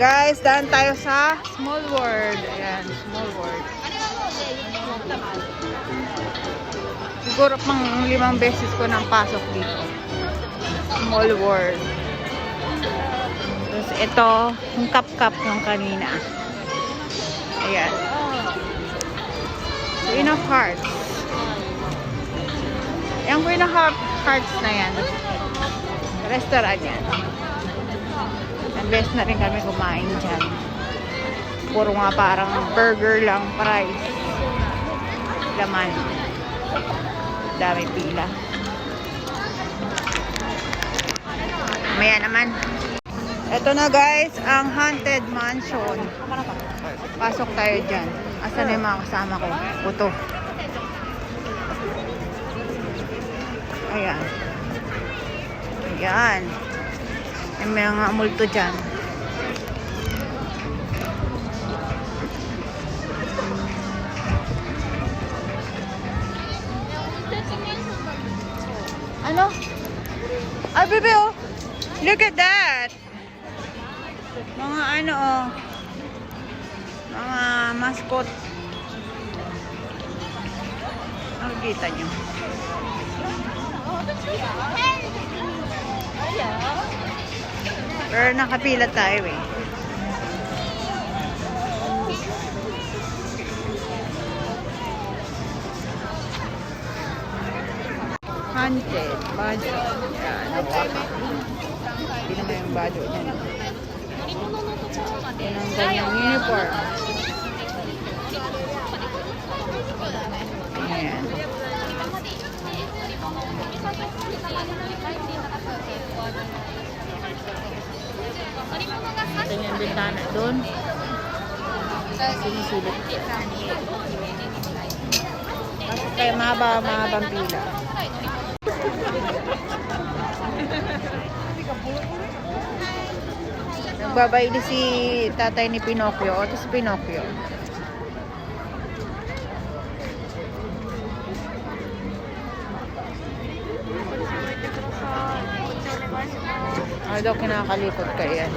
Guys, daan tayo sa Small World. Ayan, Small World. Siguro pang 5 beses ko nang pasok dito. Small World. Tapos ito, yung cup yung kanina. Ayan. Queen of Hearts. Yung Queen of Hearts na yan. Restaurant yan. Nag-best na rin kami kumain dyan. Puro nga parang burger lang price. Laman. Dami pila. Maya naman. Ito na guys, ang Haunted Mansion. Pasok tayo dyan. Asan na yung mga kasama ko? Puto. Ayan. Ayan. May mga multo dyan. Ano? Ay, bebe, oh. Look at that. Mga ano, oh. Mga mascot. Nakikita nyo. Pero nakapila tayo eh. Haunted Badyo. Yan, nawaka. Hindi naman yung badyo niya. Yan ang ganyang uniform. Ayan. Ito yung bintana doon. Sinisilip. Kasi kayo mahabang pila. Nagbabayli si tatay ni Pinocchio. Ito si Pinocchio. Ano daw kinakalikot ka yan?